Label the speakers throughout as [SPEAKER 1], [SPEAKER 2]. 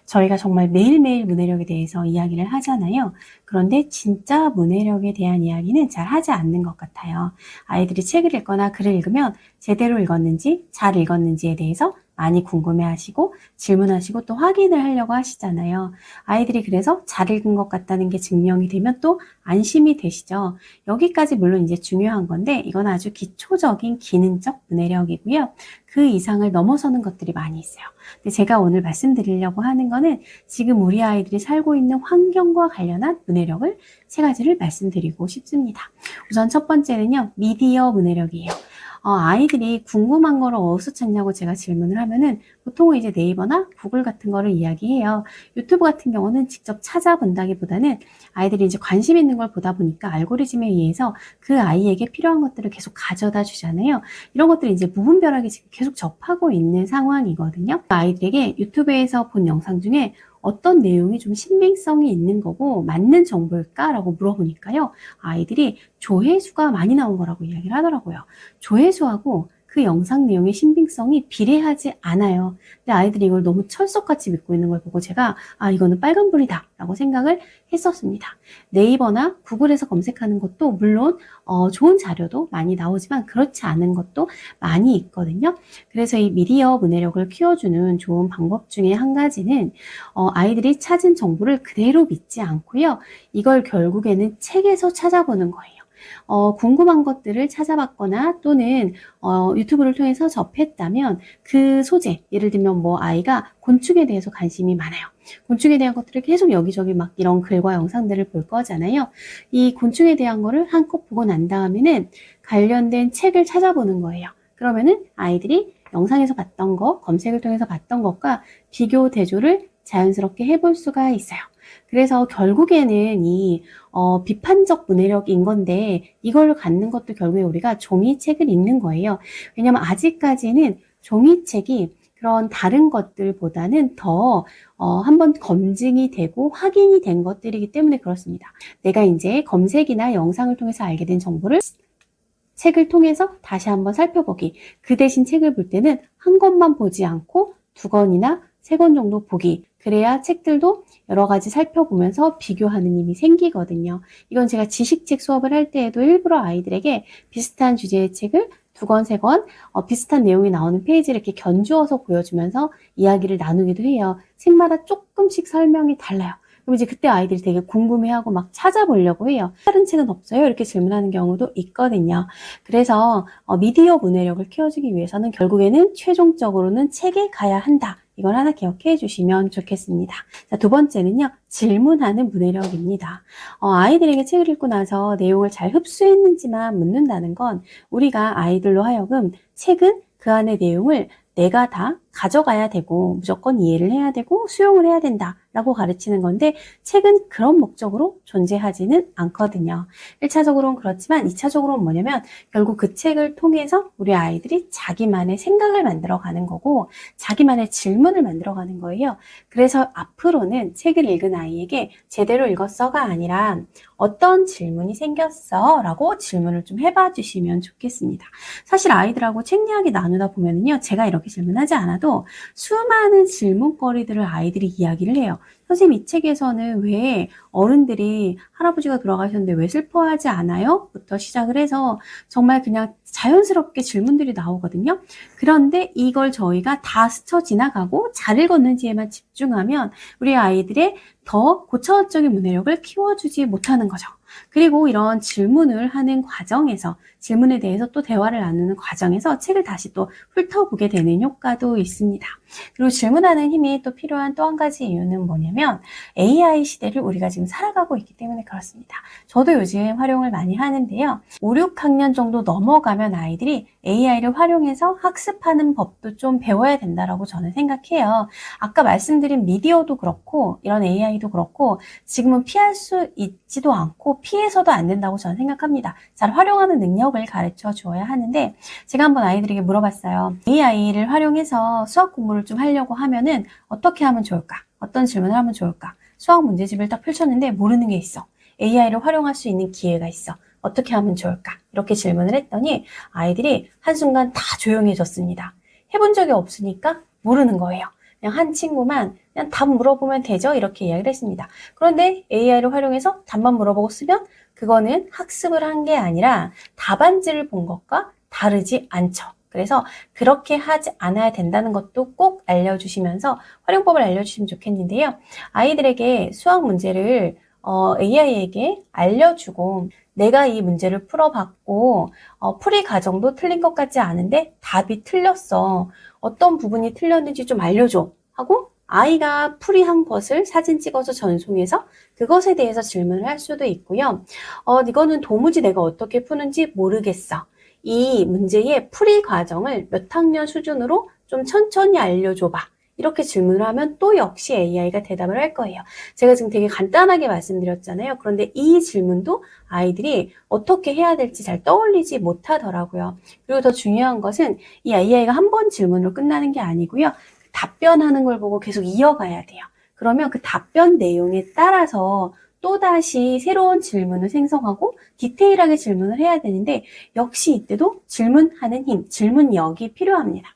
[SPEAKER 1] 저희가 정말 매일매일 문해력에 대해서 이야기를 하잖아요. 그런데 진짜 문해력에 대한 이야기는 잘 하지 않는 것 같아요. 아이들이 책을 읽거나 글을 읽으면 제대로 읽었는지, 잘 읽었는지에 대해서 많이 궁금해하시고 질문하시고 또 확인을 하려고 하시잖아요. 아이들이 그래서 잘 읽은 것 같다는 게 증명이 되면 또 안심이 되시죠. 여기까지 물론 이제 중요한 건데 이건 아주 기초적인 기능적 문해력이고요. 그 이상을 넘어서는 것들이 많이 있어요. 근데 제가 오늘 말씀드리려고 하는 거는 지금 우리 아이들이 살고 있는 환경과 관련한 문해력을 세 가지를 말씀드리고 싶습니다. 우선 첫 번째는요, 미디어 문해력이에요. 아이들이 궁금한 거를 어디서 찾냐고 제가 질문을 하면은 보통은 이제 네이버나 구글 같은 거를 이야기해요. 유튜브 같은 경우는 직접 찾아본다기보다는 아이들이 이제 관심 있는 걸 보다 보니까 알고리즘에 의해서 그 아이에게 필요한 것들을 계속 가져다 주잖아요. 이런 것들이 이제 무분별하게 지금 계속 접하고 있는 상황이거든요. 아이들에게 유튜브에서 본 영상 중에 어떤 내용이 좀 신빙성이 있는 거고 맞는 정보일까라고 물어보니까요. 아이들이 조회수가 많이 나온 거라고 이야기를 하더라고요. 조회수하고 그 영상 내용의 신빙성이 비례하지 않아요. 근데 아이들이 이걸 너무 철석같이 믿고 있는 걸 보고 제가 이거는 빨간불이다 라고 생각을 했었습니다. 네이버나 구글에서 검색하는 것도 물론 좋은 자료도 많이 나오지만 그렇지 않은 것도 많이 있거든요. 그래서 이 미디어 문해력을 키워주는 좋은 방법 중에 한 가지는 아이들이 찾은 정보를 그대로 믿지 않고요. 이걸 결국에는 책에서 찾아보는 거예요. 궁금한 것들을 찾아봤거나 또는 유튜브를 통해서 접했다면 그 소재, 예를 들면 뭐 아이가 곤충에 대해서 관심이 많아요. 곤충에 대한 것들을 계속 여기저기 막 이런 글과 영상들을 볼 거잖아요. 이 곤충에 대한 거를 한껏 보고 난 다음에는 관련된 책을 찾아보는 거예요. 그러면은 아이들이 영상에서 봤던 거, 검색을 통해서 봤던 것과 비교 대조를 자연스럽게 해볼 수가 있어요. 그래서 결국에는 이 비판적 문해력인 건데 이걸 갖는 것도 결국에 우리가 종이책을 읽는 거예요. 왜냐하면 아직까지는 종이책이 그런 다른 것들보다는 더 한번 검증이 되고 확인이 된 것들이기 때문에 그렇습니다. 내가 이제 검색이나 영상을 통해서 알게 된 정보를 책을 통해서 다시 한번 살펴보기. 그 대신 책을 볼 때는 한 권만 보지 않고 두 권이나 세 권 정도 보기. 그래야 책들도 여러 가지 살펴보면서 비교하는 힘이 생기거든요. 이건 제가 지식책 수업을 할 때에도 일부러 아이들에게 비슷한 주제의 책을 두 권, 세 권, 비슷한 내용이 나오는 페이지를 이렇게 견주어서 보여주면서 이야기를 나누기도 해요. 책마다 조금씩 설명이 달라요. 그럼 이제 그때 아이들이 되게 궁금해하고 막 찾아보려고 해요. 다른 책은 없어요? 이렇게 질문하는 경우도 있거든요. 그래서 미디어 문해력을 키워주기 위해서는 결국에는 최종적으로는 책에 가야 한다. 이걸 하나 기억해 주시면 좋겠습니다. 자, 두 번째는요, 질문하는 문해력입니다. 아이들에게 책을 읽고 나서 내용을 잘 흡수했는지만 묻는다는 건 우리가 아이들로 하여금 책은 그 안의 내용을 내가 다 가져가야 되고 무조건 이해를 해야 되고 수용을 해야 된다라고 가르치는 건데 책은 그런 목적으로 존재하지는 않거든요. 1차적으로는 그렇지만 2차적으로는 뭐냐면 결국 그 책을 통해서 우리 아이들이 자기만의 생각을 만들어가는 거고 자기만의 질문을 만들어가는 거예요. 그래서 앞으로는 책을 읽은 아이에게 제대로 읽었어가 아니라 어떤 질문이 생겼어? 라고 질문을 좀 해봐 주시면 좋겠습니다. 사실 아이들하고 책 이야기 나누다 보면요. 제가 이렇게 질문하지 않아도 수많은 질문거리들을 아이들이 이야기를 해요. 선생님, 이 책에서는 왜 어른들이 할아버지가 돌아가셨는데 왜 슬퍼하지 않아요? 부터 시작을 해서 정말 그냥 자연스럽게 질문들이 나오거든요. 그런데 이걸 저희가 다 스쳐 지나가고 잘 읽었는지에만 집중하면 우리 아이들의 더 고차원적인 문해력을 키워주지 못하는 거죠. 그리고 이런 질문을 하는 과정에서 질문에 대해서 또 대화를 나누는 과정에서 책을 다시 또 훑어보게 되는 효과도 있습니다. 그리고 질문하는 힘이 또 필요한 또 한 가지 이유는 뭐냐면 AI 시대를 우리가 지금 살아가고 있기 때문에 그렇습니다. 저도 요즘 활용을 많이 하는데요. 5, 6학년 정도 넘어가면 아이들이 AI를 활용해서 학습하는 법도 좀 배워야 된다라고 저는 생각해요. 아까 말씀드린 미디어도 그렇고 이런 AI도 그렇고 지금은 피할 수 있지도 않고 피해서도 안 된다고 저는 생각합니다. 잘 활용하는 능력을 가르쳐 주어야 하는데 제가 한번 아이들에게 물어봤어요. AI를 활용해서 수학 공부를 좀 하려고 하면은 어떻게 하면 좋을까? 어떤 질문을 하면 좋을까? 수학 문제집을 딱 펼쳤는데 모르는 게 있어. AI를 활용할 수 있는 기회가 있어. 어떻게 하면 좋을까? 이렇게 질문을 했더니 아이들이 한순간 다 조용해졌습니다. 해본 적이 없으니까 모르는 거예요. 그냥 한 친구만 그냥 답 물어보면 되죠? 이렇게 이야기를 했습니다. 그런데 AI를 활용해서 답만 물어보고 쓰면 그거는 학습을 한 게 아니라 답안지를 본 것과 다르지 않죠. 그래서 그렇게 하지 않아야 된다는 것도 꼭 알려주시면서 활용법을 알려주시면 좋겠는데요. 아이들에게 수학 문제를 AI에게 알려주고 내가 이 문제를 풀어봤고 풀이 과정도 틀린 것 같지 않은데 답이 틀렸어. 어떤 부분이 틀렸는지 좀 알려줘 하고 아이가 풀이한 것을 사진 찍어서 전송해서 그것에 대해서 질문을 할 수도 있고요. 이거는 도무지 내가 어떻게 푸는지 모르겠어. 이 문제의 풀이 과정을 몇 학년 수준으로 좀 천천히 알려줘봐. 이렇게 질문을 하면 또 역시 AI가 대답을 할 거예요. 제가 지금 되게 간단하게 말씀드렸잖아요. 그런데 이 질문도 아이들이 어떻게 해야 될지 잘 떠올리지 못하더라고요. 그리고 더 중요한 것은 이 AI가 한 번 질문으로 끝나는 게 아니고요. 답변하는 걸 보고 계속 이어가야 돼요. 그러면 그 답변 내용에 따라서 또다시 새로운 질문을 생성하고 디테일하게 질문을 해야 되는데 역시 이때도 질문하는 힘, 질문력이 필요합니다.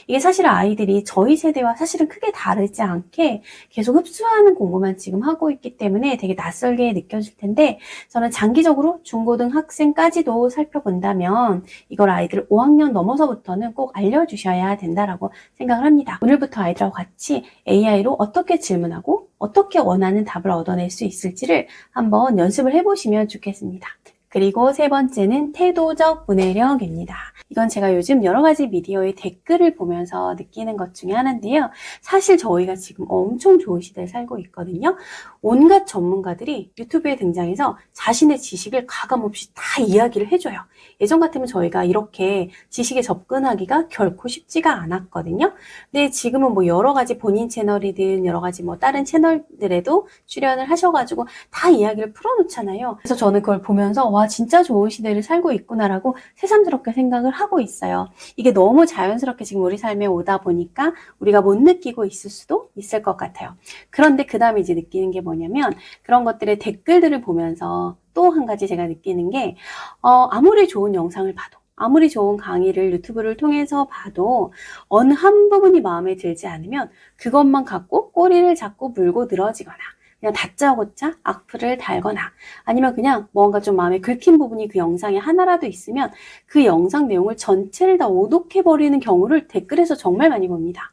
[SPEAKER 1] 이게 사실 아이들이 저희 세대와 사실은 크게 다르지 않게 계속 흡수하는 공부만 지금 하고 있기 때문에 되게 낯설게 느껴질 텐데 저는 장기적으로 중고등학생까지도 살펴본다면 이걸 아이들 5학년 넘어서부터는 꼭 알려주셔야 된다라고 생각을 합니다. 오늘부터 아이들하고 같이 AI로 어떻게 질문하고 어떻게 원하는 답을 얻어낼 수 있을지를 한번 연습을 해보시면 좋겠습니다. 그리고 세 번째는 태도적 문해력입니다. 이건 제가 요즘 여러 가지 미디어의 댓글을 보면서 느끼는 것 중에 하나인데요. 사실 저희가 지금 엄청 좋은 시대에 살고 있거든요. 온갖 전문가들이 유튜브에 등장해서 자신의 지식을 가감없이 다 이야기를 해줘요. 예전 같으면 저희가 이렇게 지식에 접근하기가 결코 쉽지가 않았거든요. 근데 지금은 뭐 여러 가지 본인 채널이든 여러 가지 뭐 다른 채널들에도 출연을 하셔가지고 다 이야기를 풀어놓잖아요. 그래서 저는 그걸 보면서 와 진짜 좋은 시대를 살고 있구나라고 새삼스럽게 생각을 하고 있어요. 이게 너무 자연스럽게 지금 우리 삶에 오다 보니까 우리가 못 느끼고 있을 수도 있을 것 같아요. 그런데 그 다음에 이제 느끼는 게 뭐냐면 그런 것들의 댓글들을 보면서 또 한 가지 제가 느끼는 게 아무리 좋은 영상을 봐도 아무리 좋은 강의를 유튜브를 통해서 봐도 어느 한 부분이 마음에 들지 않으면 그것만 갖고 꼬리를 잡고 물고 늘어지거나 그냥 다짜고짜 악플을 달거나 아니면 그냥 뭔가 좀 마음에 긁힌 부분이 그 영상에 하나라도 있으면 그 영상 내용을 전체를 다 오독해버리는 경우를 댓글에서 정말 많이 봅니다.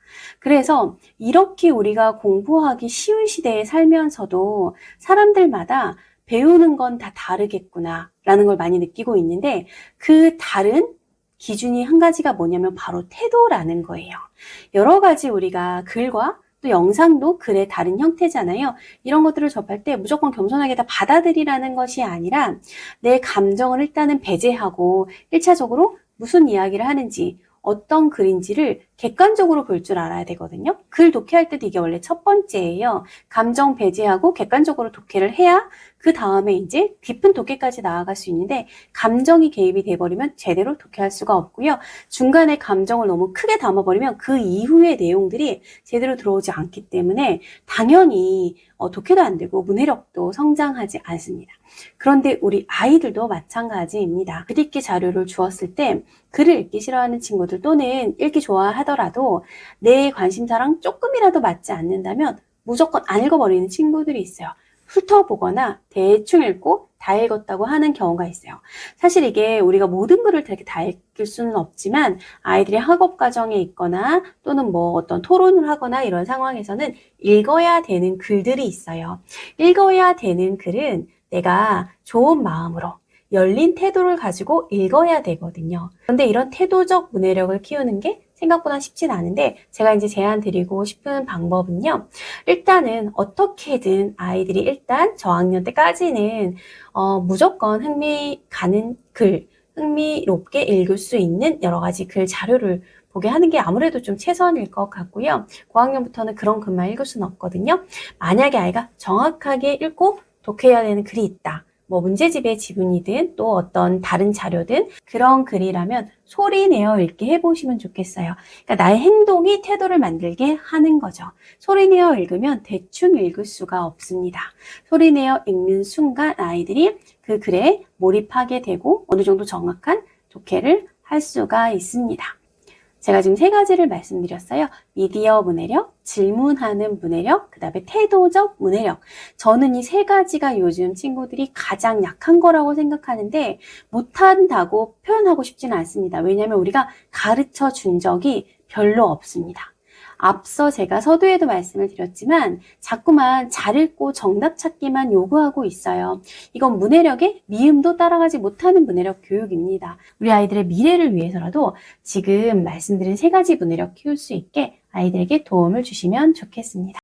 [SPEAKER 1] 그래서 이렇게 우리가 공부하기 쉬운 시대에 살면서도 사람들마다 배우는 건 다 다르겠구나 라는 걸 많이 느끼고 있는데 그 다른 기준이 한 가지가 뭐냐면 바로 태도라는 거예요. 여러 가지 우리가 글과 또 영상도 글의 다른 형태잖아요. 이런 것들을 접할 때 무조건 겸손하게 다 받아들이라는 것이 아니라 내 감정을 일단은 배제하고 1차적으로 무슨 이야기를 하는지 어떤 글인지를 객관적으로 볼 줄 알아야 되거든요. 글 독해할 때도 이게 원래 첫 번째예요. 감정 배제하고 객관적으로 독해를 해야 그 다음에 이제 깊은 독해까지 나아갈 수 있는데 감정이 개입이 돼버리면 제대로 독해할 수가 없고요. 중간에 감정을 너무 크게 담아버리면 그 이후의 내용들이 제대로 들어오지 않기 때문에 당연히 독해도 안 되고 문해력도 성장하지 않습니다. 그런데 우리 아이들도 마찬가지입니다. 글 읽기 자료를 주었을 때 글을 읽기 싫어하는 친구들 또는 읽기 좋아하더라도 내 관심사랑 조금이라도 맞지 않는다면 무조건 안 읽어버리는 친구들이 있어요. 훑어보거나 대충 읽고 다 읽었다고 하는 경우가 있어요. 사실 이게 우리가 모든 글을 되게 다 읽을 수는 없지만 아이들이 학업 과정에 있거나 또는 뭐 어떤 토론을 하거나 이런 상황에서는 읽어야 되는 글들이 있어요. 읽어야 되는 글은 내가 좋은 마음으로 열린 태도를 가지고 읽어야 되거든요. 그런데 이런 태도적 문해력을 키우는 게 생각보다 쉽진 않은데 제가 이제 제안 드리고 싶은 방법은요. 일단은 어떻게든 아이들이 일단 저학년 때까지는 무조건 흥미 가는 글, 흥미롭게 읽을 수 있는 여러 가지 글 자료를 보게 하는 게 아무래도 좀 최선일 것 같고요. 고학년부터는 그런 글만 읽을 수는 없거든요. 만약에 아이가 정확하게 읽고 독해야 되는 글이 있다. 뭐 문제집의 지문이든 또 어떤 다른 자료든 그런 글이라면 소리 내어 읽게 해보시면 좋겠어요. 그러니까 나의 행동이 태도를 만들게 하는 거죠. 소리 내어 읽으면 대충 읽을 수가 없습니다. 소리 내어 읽는 순간 아이들이 그 글에 몰입하게 되고 어느 정도 정확한 독해를 할 수가 있습니다. 제가 지금 세 가지를 말씀드렸어요. 미디어 문해력, 질문하는 문해력, 그 다음에 태도적 문해력. 저는 이 세 가지가 요즘 친구들이 가장 약한 거라고 생각하는데 못한다고 표현하고 싶지는 않습니다. 왜냐하면 우리가 가르쳐 준 적이 별로 없습니다. 앞서 제가 서두에도 말씀을 드렸지만 자꾸만 잘 읽고 정답 찾기만 요구하고 있어요. 이건 문해력에 미음도 따라가지 못하는 문해력 교육입니다. 우리 아이들의 미래를 위해서라도 지금 말씀드린 세 가지 문해력 키울 수 있게 아이들에게 도움을 주시면 좋겠습니다.